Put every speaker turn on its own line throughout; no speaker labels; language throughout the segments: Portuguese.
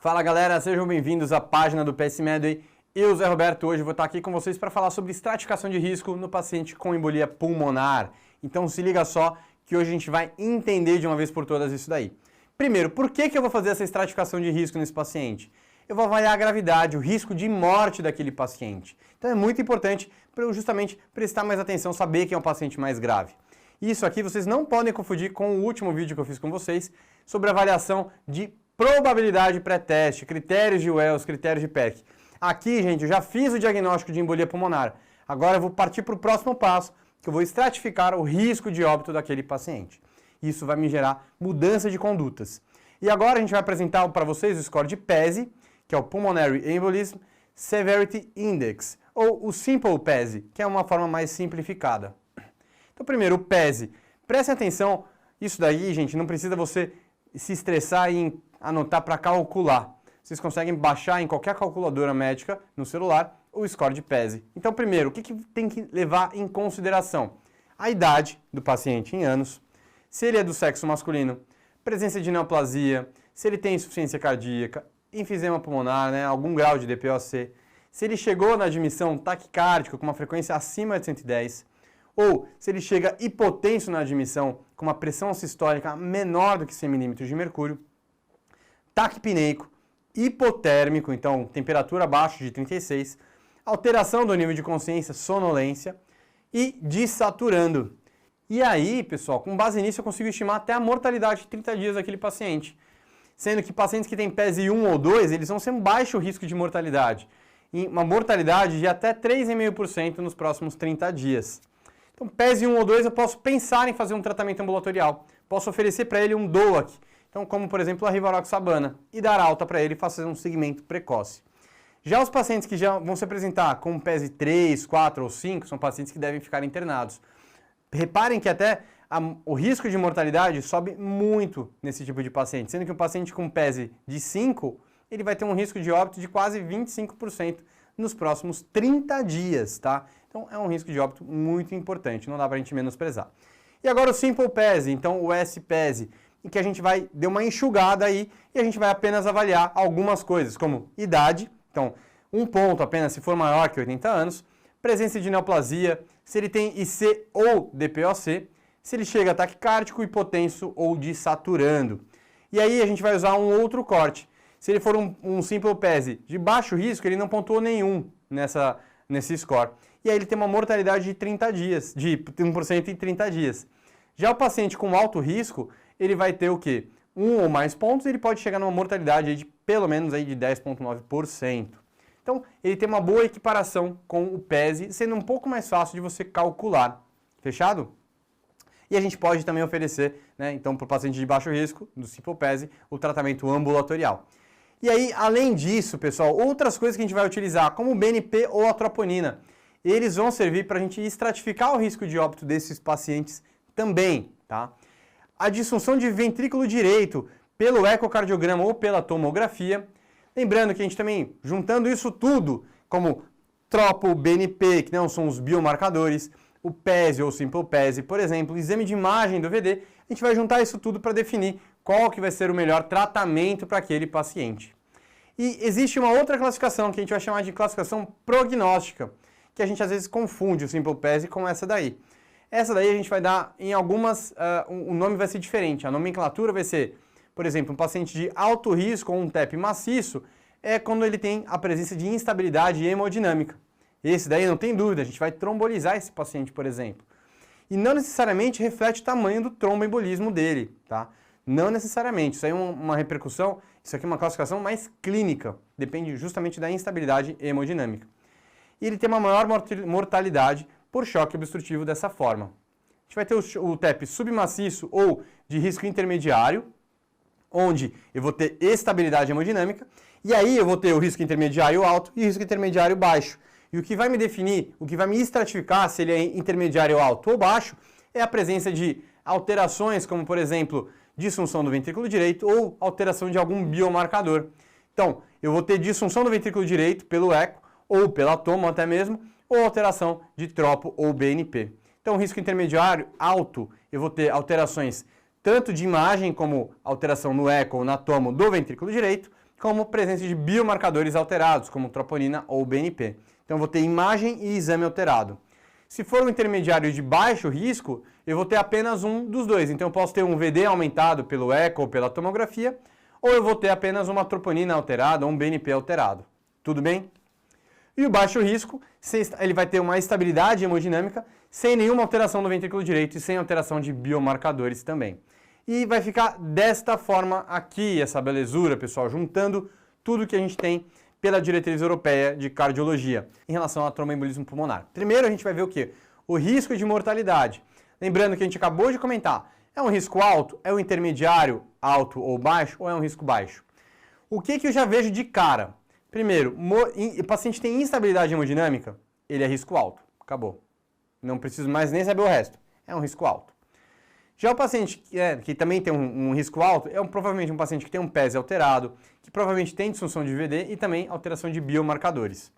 Fala galera, sejam bem-vindos à página do PS Medway. Eu, Zé Roberto, hoje vou estar aqui com vocês para falar sobre estratificação de risco no paciente com embolia pulmonar. Então se liga só que hoje a gente vai entender de uma vez por todas isso daí. Primeiro, por que eu vou fazer essa estratificação de risco nesse paciente? Eu vou avaliar a gravidade, o risco de morte daquele paciente. Então é muito importante para eu justamente prestar mais atenção, saber quem é o paciente mais grave. Isso aqui vocês não podem confundir com o último vídeo que eu fiz com vocês sobre avaliação de probabilidade pré-teste, critérios de Wells, critérios de PEC. Aqui, gente, eu já fiz o diagnóstico de embolia pulmonar. Agora eu vou partir para o próximo passo, que eu vou estratificar o risco de óbito daquele paciente. Isso vai me gerar mudança de condutas. E agora a gente vai apresentar para vocês o score de PESI, que é o Pulmonary Embolism Severity Index, ou o Simple PESI, que é uma forma mais simplificada. Então, primeiro, o PESI. Prestem atenção, isso daí, gente, não precisa você se estressar em anotar para calcular. Vocês conseguem baixar em qualquer calculadora médica no celular o score de PESI. Então, primeiro, o que tem que levar em consideração? A idade do paciente em anos, se ele é do sexo masculino, presença de neoplasia, se ele tem insuficiência cardíaca, enfisema pulmonar, algum grau de DPOC, se ele chegou na admissão taquicárdica com uma frequência acima de 110, ou se ele chega hipotenso na admissão com uma pressão sistólica menor do que 100 milímetros de mercúrio, taquipneico, hipotérmico, então temperatura abaixo de 36, alteração do nível de consciência, sonolência e desaturando. E aí, pessoal, com base nisso eu consigo estimar até a mortalidade de 30 dias daquele paciente. Sendo que pacientes que têm PESI 1 ou 2, eles vão ser um baixo risco de mortalidade. E uma mortalidade de até 3,5% nos próximos 30 dias. Então, PESI 1 ou 2, eu posso pensar em fazer um tratamento ambulatorial. Posso oferecer para ele um DOAC, então, como por exemplo a rivaroxabana, e dar alta para ele e fazer um segmento precoce. Já os pacientes que já vão se apresentar com PESI 3, 4 ou 5, são pacientes que devem ficar internados. Reparem que até o risco de mortalidade sobe muito nesse tipo de paciente, sendo que um paciente com PESI de 5, ele vai ter um risco de óbito de quase 25% nos próximos 30 dias, tá? Então é um risco de óbito muito importante, não dá pra gente menosprezar. E agora o Simple PESI, então o S-PESI, em que a gente vai dar uma enxugada aí e a gente vai apenas avaliar algumas coisas, como idade, então um ponto apenas se for maior que 80 anos, presença de neoplasia, se ele tem IC ou DPOC, se ele chega a taquicárdico, hipotenso ou desaturando. E aí a gente vai usar um outro corte. Se ele for um Simple PESI de baixo risco, ele não pontuou nenhum nesse score. E aí ele tem uma mortalidade de 30 dias, de 1% em 30 dias. Já o paciente com alto risco, ele vai ter o quê? 1 ou mais pontos, ele pode chegar numa mortalidade de pelo menos aí de 10,9%. Então, ele tem uma boa equiparação com o PESI, sendo um pouco mais fácil de você calcular. Fechado? E a gente pode também oferecer, então, para o paciente de baixo risco, do Simple PESI, o tratamento ambulatorial. E aí, além disso, pessoal, outras coisas que a gente vai utilizar, como o BNP ou a troponina, eles vão servir para a gente estratificar o risco de óbito desses pacientes também, tá? A disfunção de ventrículo direito pelo ecocardiograma ou pela tomografia. Lembrando que a gente também, juntando isso tudo, como tropo, BNP, que não são os biomarcadores, o PESI ou Simple PESI, por exemplo, exame de imagem do VD, a gente vai juntar isso tudo para definir qual que vai ser o melhor tratamento para aquele paciente. E existe uma outra classificação que a gente vai chamar de classificação prognóstica, que a gente às vezes confunde o Simple PESI com essa daí. Essa daí a gente vai dar em algumas, o nome vai ser diferente, a nomenclatura vai ser, por exemplo, um paciente de alto risco ou um TEP maciço, é quando ele tem a presença de instabilidade hemodinâmica. Esse daí não tem dúvida, a gente vai trombolizar esse paciente, por exemplo. E não necessariamente reflete o tamanho do tromboembolismo dele, tá? Não necessariamente, isso aí é uma repercussão, isso aqui é uma classificação mais clínica, depende justamente da instabilidade hemodinâmica. E ele tem uma maior mortalidade por choque obstrutivo dessa forma. A gente vai ter o TEP submaciço ou de risco intermediário, onde eu vou ter estabilidade hemodinâmica, e aí eu vou ter o risco intermediário alto e o risco intermediário baixo. E o que vai me definir, o que vai me estratificar se ele é intermediário alto ou baixo, é a presença de alterações, como por exemplo, disfunção do ventrículo direito ou alteração de algum biomarcador. Então, eu vou ter disfunção do ventrículo direito pelo eco, ou pela tomo até mesmo, ou alteração de tropo ou BNP. Então, risco intermediário alto, eu vou ter alterações tanto de imagem como alteração no eco ou na tomo do ventrículo direito, como presença de biomarcadores alterados, como troponina ou BNP. Então eu vou ter imagem e exame alterado. Se for um intermediário de baixo risco, eu vou ter apenas um dos dois. Então eu posso ter um VD aumentado pelo eco ou pela tomografia, ou eu vou ter apenas uma troponina alterada ou um BNP alterado. Tudo bem? E o baixo risco, ele vai ter uma estabilidade hemodinâmica sem nenhuma alteração no ventrículo direito e sem alteração de biomarcadores também. E vai ficar desta forma aqui, essa belezura, pessoal, juntando tudo que a gente tem pela diretriz europeia de cardiologia em relação ao tromboembolismo pulmonar. Primeiro a gente vai ver o quê? O risco de mortalidade. Lembrando que a gente acabou de comentar, é um risco alto, é um intermediário, alto ou baixo, ou é um risco baixo? O que eu já vejo de cara? Primeiro, o paciente tem instabilidade hemodinâmica, ele é risco alto. Acabou. Não preciso mais nem saber o resto. É um risco alto. Já o paciente que também tem um risco alto é provavelmente um paciente que tem um PESE alterado, que provavelmente tem disfunção de VD e também alteração de biomarcadores.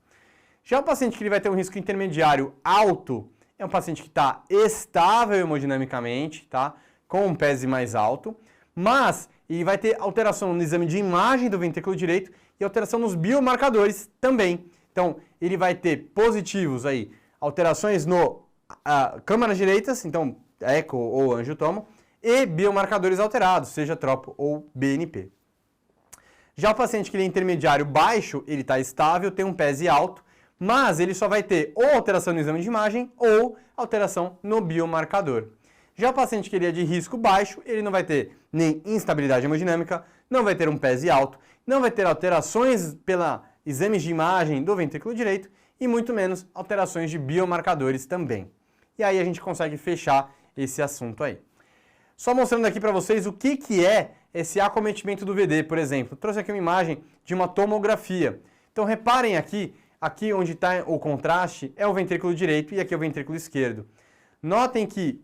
Já o paciente que ele vai ter um risco intermediário alto é um paciente que está estável hemodinamicamente, tá? Com um PESE mais alto, mas ele vai ter alteração no exame de imagem do ventrículo direito e alteração nos biomarcadores também. Então, ele vai ter positivos aí, alterações no câmaras direitas, então eco ou angiotomo, e biomarcadores alterados, seja tropo ou BNP. Já o paciente que ele é intermediário baixo, ele está estável, tem um PESE alto, mas ele só vai ter ou alteração no exame de imagem ou alteração no biomarcador. Já o paciente que ele é de risco baixo, ele não vai ter nem instabilidade hemodinâmica, não vai ter um PESE alto, não vai ter alterações pela exames de imagem do ventrículo direito e muito menos alterações de biomarcadores também. E aí a gente consegue fechar esse assunto aí. Só mostrando aqui para vocês o que é esse acometimento do VD, por exemplo. Eu trouxe aqui uma imagem de uma tomografia. Então reparem aqui onde está o contraste é o ventrículo direito e aqui é o ventrículo esquerdo. Notem que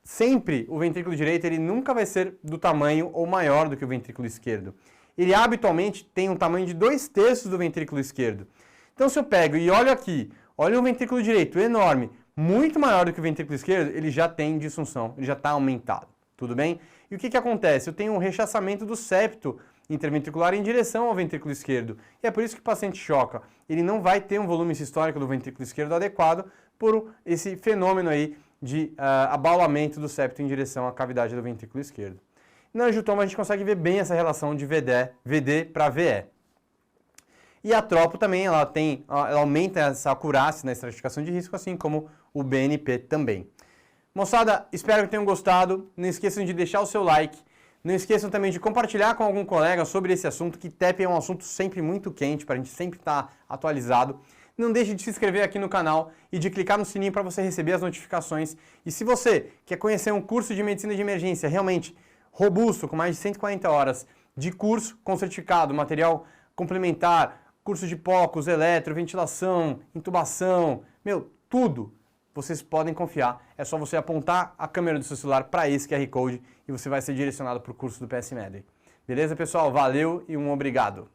sempre o ventrículo direito ele nunca vai ser do tamanho ou maior do que o ventrículo esquerdo. Ele habitualmente tem um tamanho de 2/3 do ventrículo esquerdo. Então se eu pego e olho aqui, olha o ventrículo direito enorme, muito maior do que o ventrículo esquerdo, ele já tem disfunção, ele já está aumentado, tudo bem? E o que acontece? Eu tenho um rechaçamento do septo interventricular em direção ao ventrículo esquerdo. E é por isso que o paciente choca. Ele não vai ter um volume sistólico do ventrículo esquerdo adequado por esse fenômeno aí de abaulamento do septo em direção à cavidade do ventrículo esquerdo. Na angiotoma a gente consegue ver bem essa relação de VD para VE. E a tropo também, ela aumenta essa acurácia na estratificação de risco, assim como o BNP também. Moçada, espero que tenham gostado. Não esqueçam de deixar o seu like. Não esqueçam também de compartilhar com algum colega sobre esse assunto, que TEP é um assunto sempre muito quente, para a gente sempre estar atualizado. Não deixe de se inscrever aqui no canal e de clicar no sininho para você receber as notificações. E se você quer conhecer um curso de medicina de emergência realmente robusto, com mais de 140 horas de curso com certificado, material complementar, curso de POCUS, eletro, ventilação, intubação, tudo, vocês podem confiar. É só você apontar a câmera do seu celular para esse QR Code e você vai ser direcionado para o curso do PSMed. Beleza, pessoal? Valeu e um obrigado!